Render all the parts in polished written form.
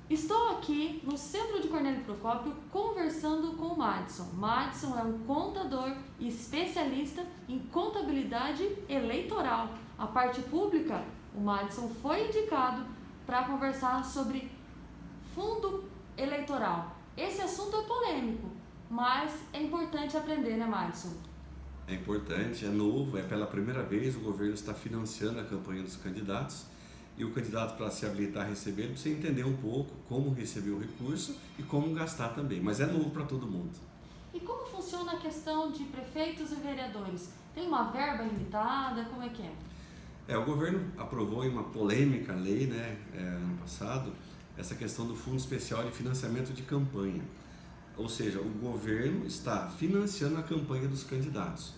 Estou aqui no Centro de Cornélio Procópio conversando com o Madison. Madison é um contador e especialista em contabilidade eleitoral. A parte pública, o Madison foi indicado para conversar sobre fundo eleitoral. Esse assunto é polêmico, mas é importante aprender, né, Madison? É importante, é novo, é pela primeira vez o governo está financiando a campanha dos candidatos e o candidato, para se habilitar a receber, ele precisa entender um pouco como receber o recurso e como gastar também, mas é novo para todo mundo. E como funciona a questão de prefeitos e vereadores? Tem uma verba limitada? Como é que é? O governo aprovou em uma polêmica lei, ano passado, essa questão do Fundo Especial de Financiamento de Campanha. Ou seja, o governo está financiando a campanha dos candidatos.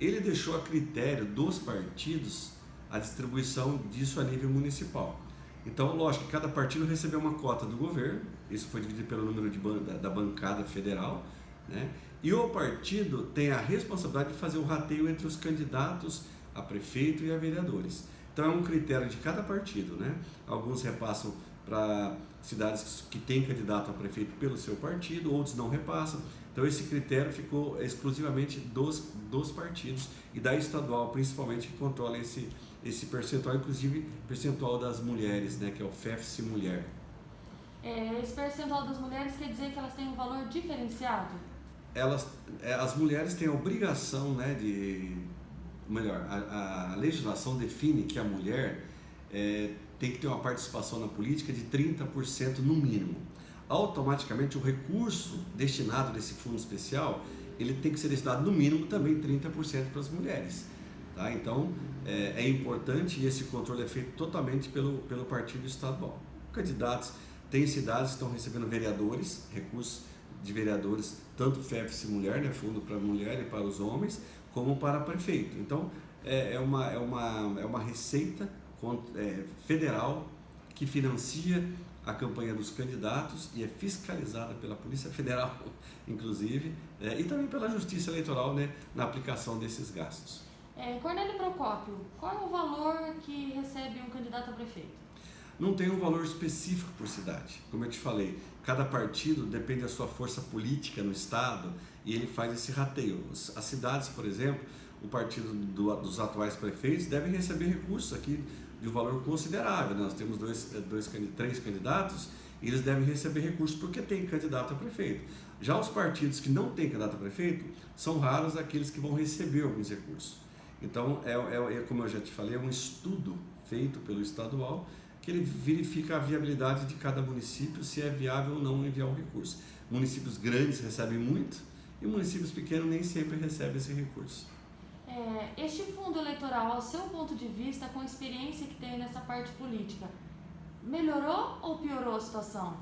Ele deixou a critério dos partidos a distribuição disso a nível municipal. Então, lógico que cada partido recebeu uma cota do governo, isso foi dividido pelo número da bancada federal, né? E o partido tem a responsabilidade de fazer o rateio entre os candidatos a prefeito e a vereadores. Então é um critério de cada partido, né? Alguns repassam para cidades que têm candidato a prefeito pelo seu partido, outros não repassam. Então esse critério ficou exclusivamente dos partidos e da estadual, principalmente, que controla esse percentual, inclusive percentual das mulheres, né, que é o FEFSE Mulher. Esse percentual das mulheres quer dizer que elas têm um valor diferenciado? As mulheres têm a obrigação, né, a legislação define que a mulher tem que ter uma participação na política de 30% no mínimo. Automaticamente o recurso destinado nesse fundo especial, ele tem que ser destinado no mínimo também 30% para as mulheres. Tá? Então é importante, e esse controle é feito totalmente pelo partido estadual. Candidatos, tem cidades que estão recebendo vereadores, recursos de vereadores, tanto FEFSE Mulher, né, fundo para mulher e para os homens, como para prefeito. Então é uma receita federal que financia a campanha dos candidatos e é fiscalizada pela Polícia Federal, inclusive, e também pela Justiça Eleitoral, né, na aplicação desses gastos. Cornélio Procópio, qual é o valor que recebe um candidato a prefeito? Não tem um valor específico por cidade. Como eu te falei, cada partido depende da sua força política no estado e ele faz esse rateio. As cidades, por exemplo, o partido dos atuais prefeitos devem receber recursos aqui de um valor considerável. Nós temos três candidatos e eles devem receber recursos porque tem candidato a prefeito. Já os partidos que não têm candidato a prefeito, são raros aqueles que vão receber alguns recursos. Então, como eu já te falei, é um estudo feito pelo estadual que ele verifica a viabilidade de cada município, se é viável ou não enviar um recurso. Municípios grandes recebem muito e municípios pequenos nem sempre recebem esse recurso. Este fundo eleitoral, ao seu ponto de vista, com a experiência que tem nessa parte política, melhorou ou piorou a situação?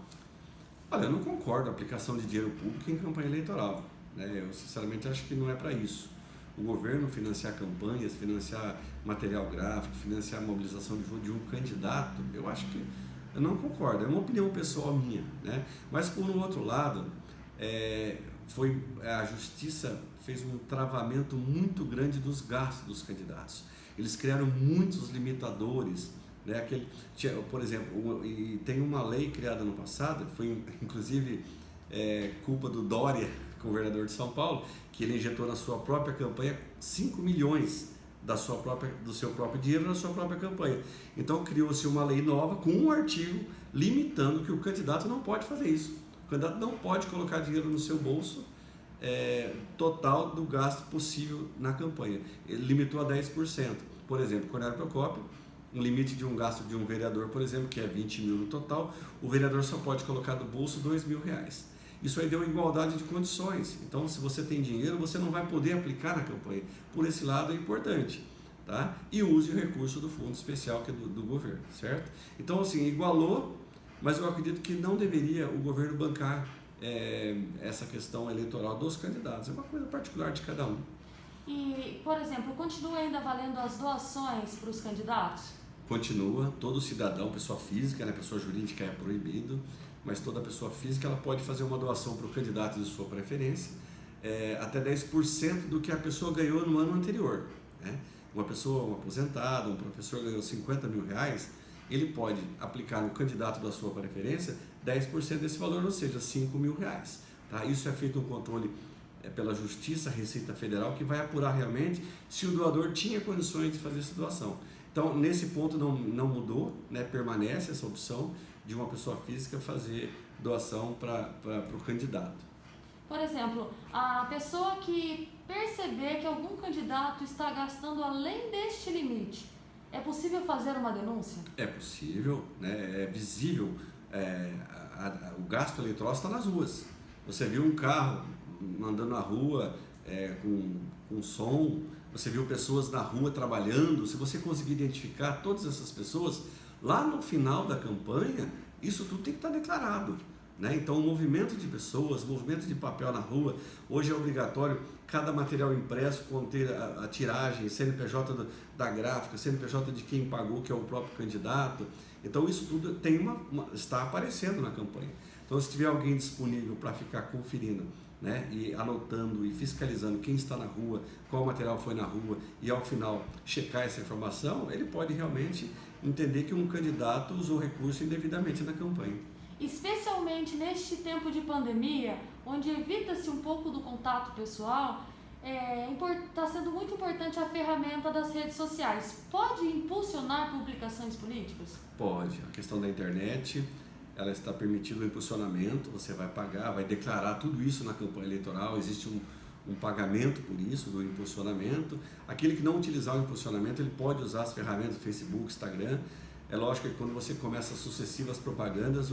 Olha, eu não concordo com a aplicação de dinheiro público em campanha eleitoral, né? Eu sinceramente acho que não é para isso. O governo financiar campanhas, financiar material gráfico, financiar a mobilização de um candidato, eu não concordo, é uma opinião pessoal minha, né? Mas por um outro lado, a justiça fez um travamento muito grande dos gastos dos candidatos. Eles criaram muitos limitadores, né? Por exemplo, e tem uma lei criada no passado, que foi inclusive culpa do Dória, governador de São Paulo, que ele injetou na sua própria campanha 5 milhões do seu próprio dinheiro na sua própria campanha. Então criou-se uma lei nova com um artigo limitando que o candidato não pode fazer isso. O candidato não pode colocar dinheiro no seu bolso total do gasto possível na campanha. Ele limitou a 10%. Por exemplo, Cornélio Procópio, um limite de um gasto de um vereador, por exemplo, que é 20 mil no total, o vereador só pode colocar do bolso R$2.000. Isso aí deu igualdade de condições. Então, se você tem dinheiro, você não vai poder aplicar na campanha. Por esse lado é importante, tá? E use o recurso do fundo especial, que é do governo, certo? Então, assim, igualou, mas eu acredito que não deveria o governo bancar essa questão eleitoral dos candidatos. É uma coisa particular de cada um. E, por exemplo, continua ainda valendo as doações para os candidatos? Continua, todo cidadão, pessoa física, né, pessoa jurídica é proibido, mas toda pessoa física ela pode fazer uma doação para o candidato de sua preferência, até 10% do que a pessoa ganhou no ano anterior, né? Uma pessoa, um aposentado, um professor ganhou R$50.000, ele pode aplicar no candidato da sua preferência 10% desse valor, ou seja, R$ 5.000. Tá? Isso é feito um controle pela Justiça, Receita Federal, que vai apurar realmente se o doador tinha condições de fazer essa doação. Então, nesse ponto não mudou, né? Permanece essa opção de uma pessoa física fazer doação para o candidato. Por exemplo, a pessoa que perceber que algum candidato está gastando além deste limite, é possível fazer uma denúncia? É possível, né? É visível, o gasto eleitoral está nas ruas. Você viu um carro andando na rua com som, você viu pessoas na rua trabalhando, se você conseguir identificar todas essas pessoas, lá no final da campanha, isso tudo tem que estar declarado. Né? Então, o movimento de pessoas, o movimento de papel na rua, hoje é obrigatório cada material impresso conter a tiragem, CNPJ da gráfica, CNPJ de quem pagou, que é o próprio candidato. Então, isso tudo está aparecendo na campanha. Então, se tiver alguém disponível para ficar conferindo, né, e anotando e fiscalizando quem está na rua, qual material foi na rua e ao final checar essa informação, ele pode realmente entender que um candidato usou recurso indevidamente na campanha. Especialmente neste tempo de pandemia, onde evita-se um pouco do contato pessoal, está sendo muito importante a ferramenta das redes sociais. Pode impulsionar publicações políticas? Pode. A questão da internet, ela está permitindo o impulsionamento, você vai pagar, vai declarar tudo isso na campanha eleitoral, existe um pagamento por isso, do impulsionamento. Aquele que não utilizar o impulsionamento, ele pode usar as ferramentas do Facebook, Instagram. É lógico que quando você começa sucessivas propagandas,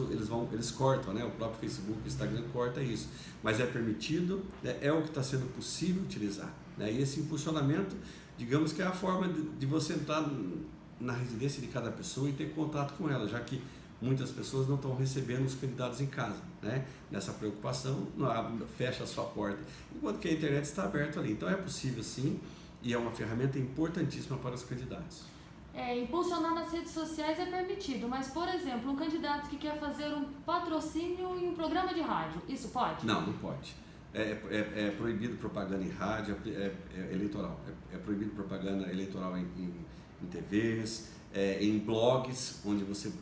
eles cortam, né? O próprio Facebook, o Instagram corta isso. Mas é permitido, né? É o que está sendo possível utilizar. Né? E esse impulsionamento, digamos que é a forma de você entrar na residência de cada pessoa e ter contato com ela, já que muitas pessoas não estão recebendo os candidatos em casa, né? Nessa preocupação, fecha a sua porta, enquanto que a internet está aberta ali. Então é possível sim, e é uma ferramenta importantíssima para os candidatos. Impulsionar nas redes sociais é permitido, mas, por exemplo, um candidato que quer fazer um patrocínio em um programa de rádio, isso pode? Não, não pode. É proibido propaganda em rádio, eleitoral. É proibido propaganda eleitoral em TVs, em blogs, onde você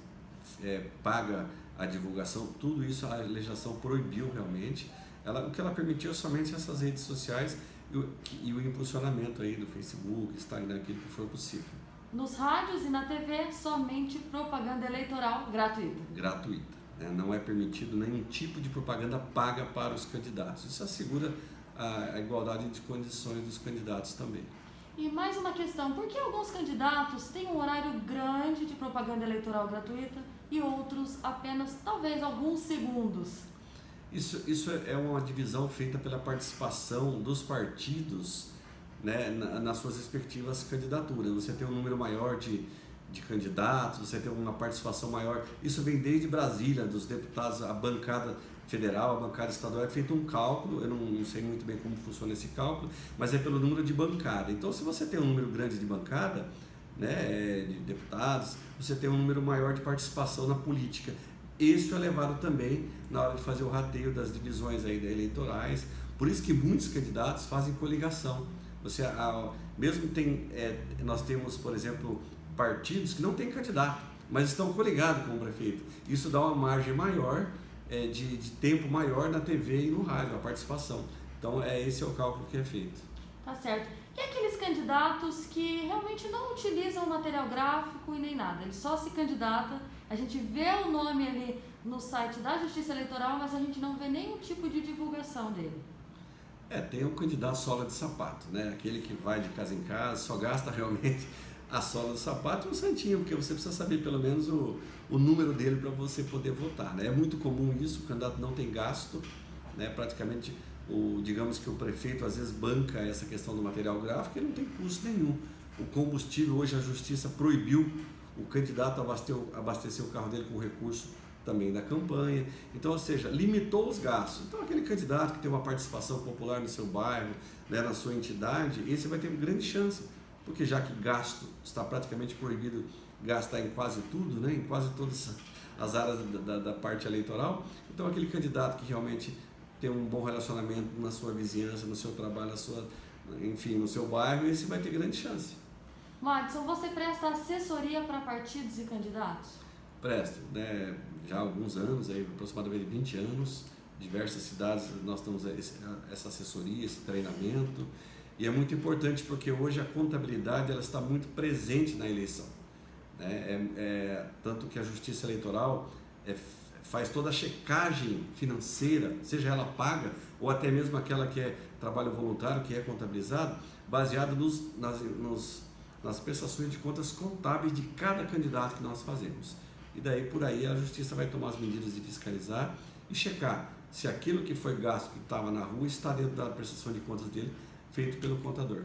paga a divulgação. Tudo isso a legislação proibiu realmente. O que ela permitiu somente essas redes sociais e o impulsionamento aí do Facebook, Instagram, aquilo que for possível. Nos rádios e na TV, somente propaganda eleitoral gratuita. Gratuita. Né? Não é permitido nenhum tipo de propaganda paga para os candidatos. Isso assegura a igualdade de condições dos candidatos também. E mais uma questão, por que alguns candidatos têm um horário grande de propaganda eleitoral gratuita e outros apenas, talvez, alguns segundos? Isso é uma divisão feita pela participação dos partidos, né, nas suas respectivas candidaturas. Você tem um número maior de candidatos, você tem uma participação maior. Isso vem desde Brasília, dos deputados, a bancada federal, a bancada estadual. É feito um cálculo, eu não sei muito bem como funciona esse cálculo, mas é pelo número de bancada. Então, se você tem um número grande de bancada, né, de deputados, você tem um número maior de participação na política. Isso é levado também na hora de fazer o rateio das divisões aí eleitorais. Por isso que muitos candidatos fazem coligação. Nós temos, por exemplo, partidos que não têm candidato, mas estão coligados com o prefeito. Isso dá uma margem maior, de tempo maior na TV e no rádio, a participação. Então, esse é o cálculo que é feito. Tá certo. E aqueles candidatos que realmente não utilizam material gráfico e nem nada, ele só se candidata, a gente vê o nome ali no site da Justiça Eleitoral, mas a gente não vê nenhum tipo de divulgação dele. Tem um candidato sola de sapato, né? Aquele que vai de casa em casa, só gasta realmente a sola do sapato e um santinho, porque você precisa saber pelo menos o número dele para você poder votar, né? É muito comum isso, o candidato não tem gasto, né? Praticamente, digamos que o prefeito às vezes banca essa questão do material gráfico e não tem custo nenhum. O combustível, hoje a Justiça proibiu o candidato abastecer o carro dele com recurso também da campanha. Então, ou seja, limitou os gastos. Então, aquele candidato que tem uma participação popular no seu bairro, né, na sua entidade, esse vai ter grande chance, porque já que gasto está praticamente proibido gastar em quase tudo, né, em quase todas as áreas da parte eleitoral, então aquele candidato que realmente tem um bom relacionamento na sua vizinhança, no seu trabalho, no seu bairro, esse vai ter grande chance. Madison, você presta assessoria para partidos e candidatos? Presto, né? Já há alguns anos, aí, aproximadamente 20 anos, diversas cidades nós temos essa assessoria, esse treinamento, e é muito importante porque hoje a contabilidade ela está muito presente na eleição, né? Tanto que a Justiça Eleitoral faz toda a checagem financeira, seja ela paga ou até mesmo aquela que é trabalho voluntário, que é contabilizado, baseado nas prestações de contas contábeis de cada candidato que nós fazemos. E daí por aí a Justiça vai tomar as medidas de fiscalizar e checar se aquilo que foi gasto, que estava na rua, está dentro da prestação de contas dele, feito pelo contador.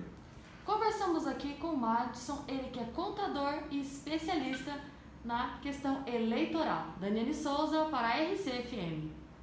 Conversamos aqui com o Madison, ele que é contador e especialista na questão eleitoral. Daniele Souza para a RCFM.